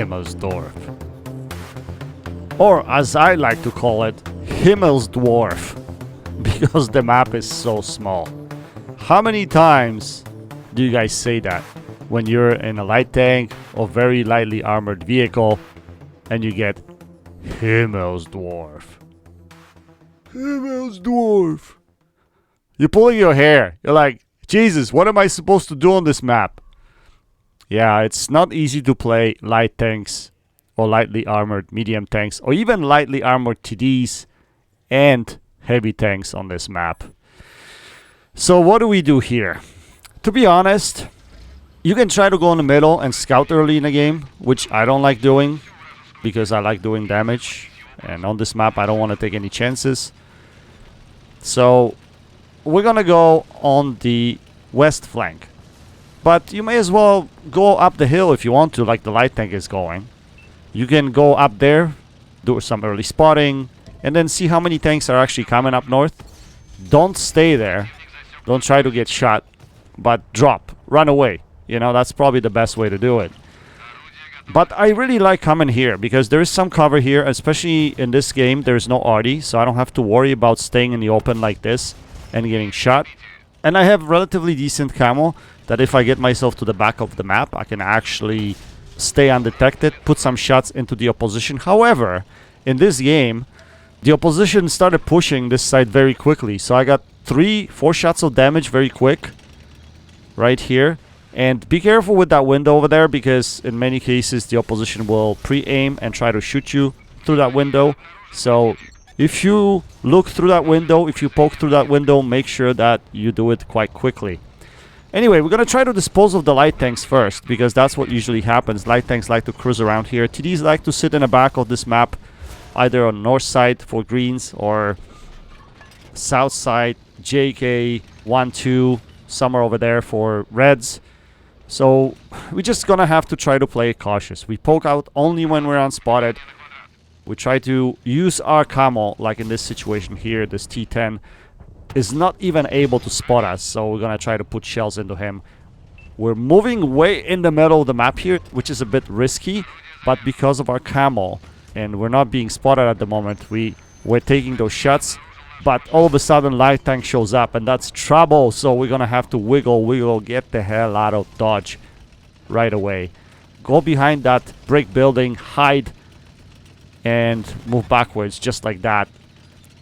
Himmelsdwarf. Or as I like to call it, Himmelsdwarf, because the map is so small. How many times do you guys say that when you're in a light tank or very lightly armored vehicle and you get Himmelsdwarf? Himmelsdwarf. You're pulling your hair. You're like, Jesus, what am I supposed to do on this map? Yeah, it's not easy to play light tanks or lightly armored medium tanks or even lightly armored TDs and heavy tanks on this map. So what do we do here? To be honest, you can try to go in the middle and scout early in the game, which I don't like doing because I like doing damage. And on this map, I don't want to take any chances. So we're going to go on the west flank. But you may as well go up the hill if you want to, like the light tank is going. You can go up there, do some early spotting, and then see how many tanks are actually coming up north. Don't stay there. Don't try to get shot, but drop. Run away. You know, that's probably the best way to do it. But I really like coming here because there is some cover here, especially in this game. There is no arty, so I don't have to worry about staying in the open like this and getting shot. And I have relatively decent camo that if I get myself to the back of the map, I can actually stay undetected, put some shots into the opposition. However, in this game, the opposition started pushing this side very quickly. So I got 3-4 shots of damage very quick right here. And be careful with that window over there because in many cases the opposition will pre-aim and try to shoot you through that window. So if you look through that window, if you poke through that window, make sure that you do it quite quickly. Anyway, we're going to try to dispose of the light tanks first because that's what usually happens. Light tanks like to cruise around here. TDs like to sit in the back of this map, either on north side for greens or south side, JK, 1-2, somewhere over there for reds. So we're just gonna have to try to play cautious. We poke out only when we're unspotted. We try to use our camo, like in this situation here. This T10 is not even able to spot us, so we're gonna try to put shells into him. We're moving way in the middle of the map here, which is a bit risky, but because of our camo and we're not being spotted at the moment, we're taking those shots. But all of a sudden light tank shows up and that's trouble, so we're gonna have to wiggle, get the hell out of dodge right away. Go behind that brick building, hide, and move backwards just like that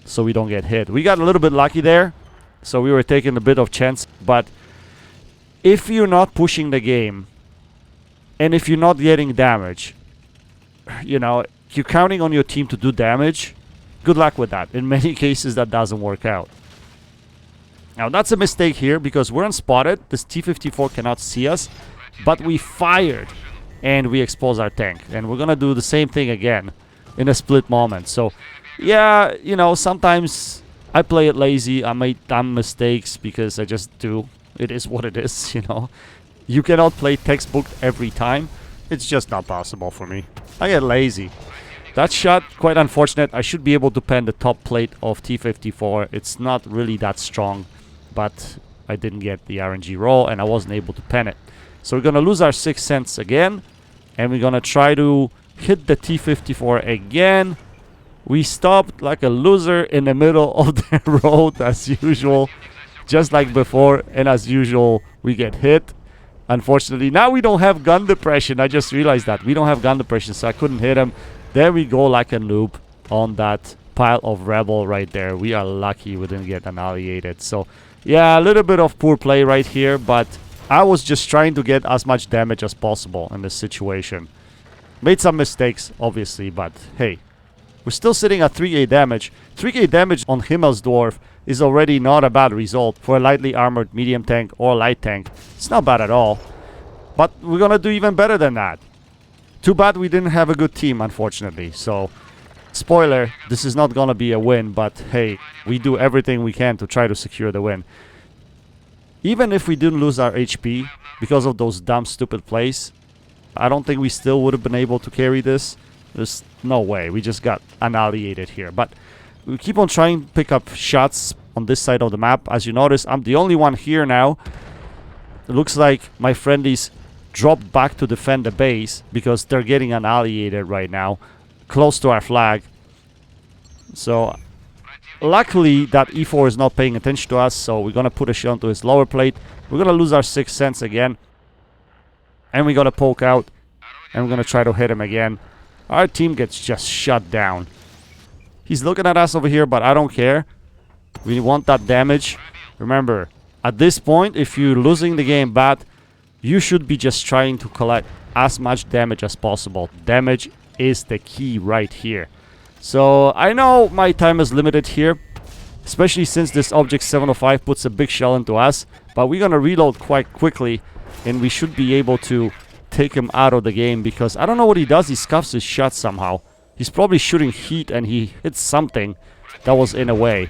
so we don't get hit. We got a little bit lucky there, so we were taking a bit of chance. But if you're not pushing the game and if you're not getting damage, you know, you're counting on your team to do damage, good luck with that. In many cases, that doesn't work out. Now, that's a mistake here because we're unspotted. This T-54 cannot see us, but we fired and we exposed our tank. And we're going to do the same thing again in a split moment. So, yeah, you know, sometimes I play it lazy. I make dumb mistakes because I just do. It is what it is, you know. You cannot play textbook every time. It's just not possible for me. I get lazy. That shot, quite unfortunate. I should be able to pen the top plate of T-54. It's not really that strong, but I didn't get the RNG roll and I wasn't able to pen it. So we're going to lose our 6 cents again, and we're going to try to hit the T-54 again. We stopped like a loser in the middle of the road as usual, just like before, and as usual, we get hit. Unfortunately, now we don't have gun depression. I just realized that. We don't have gun depression, so I couldn't hit him. There we go like a noob on that pile of rebel right there. We are lucky we didn't get annihilated. So, yeah, a little bit of poor play right here, but I was just trying to get as much damage as possible in this situation. Made some mistakes, obviously, but hey, we're still sitting at 3k damage. 3k damage on Himmelsdwarf is already not a bad result for a lightly armored medium tank or light tank. It's not bad at all. But we're gonna do even better than that. Too bad we didn't have a good team, unfortunately. So, spoiler, this is not gonna be a win, but hey, we do everything we can to try to secure the win. Even if we didn't lose our HP because of those dumb, stupid plays, I don't think we still would have been able to carry this. There's no way. We just got annihilated here. But we keep on trying to pick up shots on this side of the map. As you notice, I'm the only one here now. It looks like my friendlies drop back to defend the base because they're getting annihilated right now, close to our flag. So luckily that E4 is not paying attention to us, so we're gonna put a shell into his lower plate. We're gonna lose our 6th sense again, and we're gonna poke out, and we're gonna try to hit him again. Our team gets just shut down. He's looking at us over here, but I don't care. We want that damage. Remember, at this point, if you're losing the game bad, you should be just trying to collect as much damage as possible. Damage is the key right here. So I know my time is limited here, especially since this object 705 puts a big shell into us, but we're gonna reload quite quickly, and we should be able to take him out of the game, because I don't know what he does. He scuffs his shot somehow. He's probably shooting heat and he hits something that was in a way,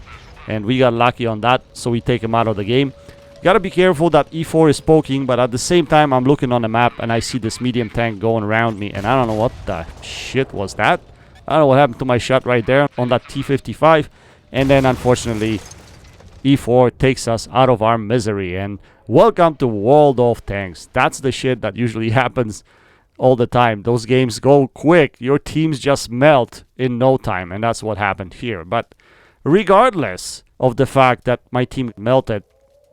and we got lucky on that, so we take him out of the game. Gotta be careful that E4 is poking, but at the same time I'm looking on the map and I see this medium tank going around me, and I don't know what the shit was that. I don't know what happened to my shot right there on that T-55, and then unfortunately E4 takes us out of our misery. And welcome to World of Tanks. That's the shit that usually happens all the time. Those games go quick. Your teams just melt in no time, and that's what happened here. But regardless of the fact that my team melted,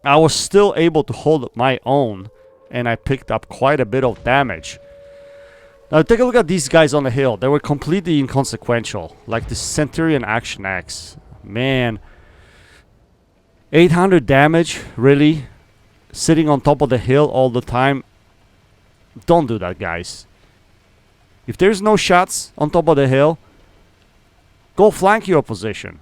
I was still able to hold my own, and I picked up quite a bit of damage. Now take a look at these guys on the hill. They were completely inconsequential, like the Centurion Action X. Man, 800 damage, really? Sitting on top of the hill all the time? Don't do that, guys. If there's no shots on top of the hill, go flank your position.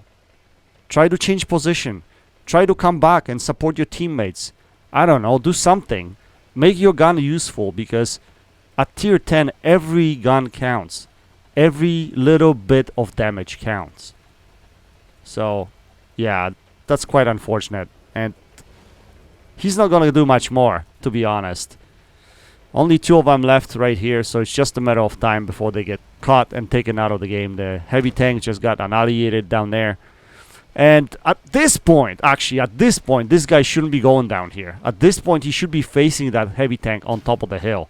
Try to change position. Try to come back and support your teammates. I don't know, do something. Make your gun useful, because at tier 10, every gun counts. Every little bit of damage counts. So, yeah, that's quite unfortunate. And he's not gonna do much more, to be honest. Only 2 of them left right here, so it's just a matter of time before they get caught and taken out of the game. The heavy tank just got annihilated down there. And at this point, actually, at this point, this guy shouldn't be going down here. At this point, he should be facing that heavy tank on top of the hill.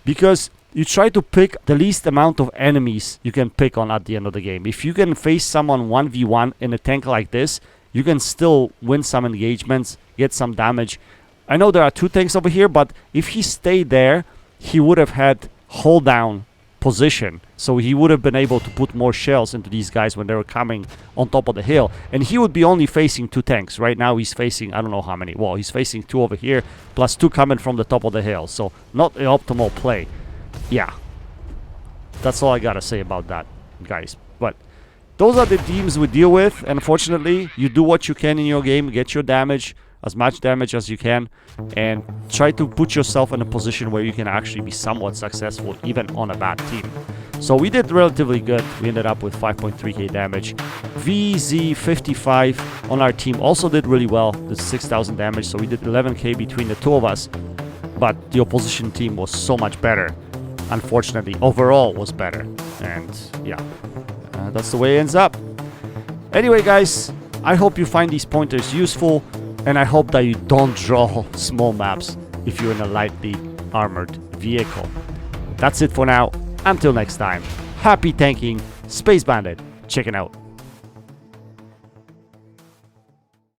Because you try to pick the least amount of enemies you can pick on at the end of the game. If you can face someone 1v1 in a tank like this, you can still win some engagements, get some damage. I know there are 2 tanks over here, but if he stayed there, he would have had hold down position, so he would have been able to put more shells into these guys when they were coming on top of the hill, and he would be only facing 2 tanks. Right now he's facing, I don't know how many, well, he's facing 2 over here plus 2 coming from the top of the hill, so not the optimal play. Yeah, that's all I gotta say about that, guys. But those are the teams we deal with. Unfortunately, you do what you can in your game, get your damage, as much damage as you can, and try to put yourself in a position where you can actually be somewhat successful even on a bad team. So we did relatively good. We ended up with 5.3k damage. VZ55 on our team also did really well, with 6,000 damage, so we did 11k between the 2 of us, but the opposition team was so much better. Unfortunately, overall was better, and yeah, that's the way it ends up. Anyway, guys, I hope you find these pointers useful, and I hope that you don't draw small maps if you're in a lightly armored vehicle. That's it for now. Until next time, happy tanking, Space Bandit, checking out.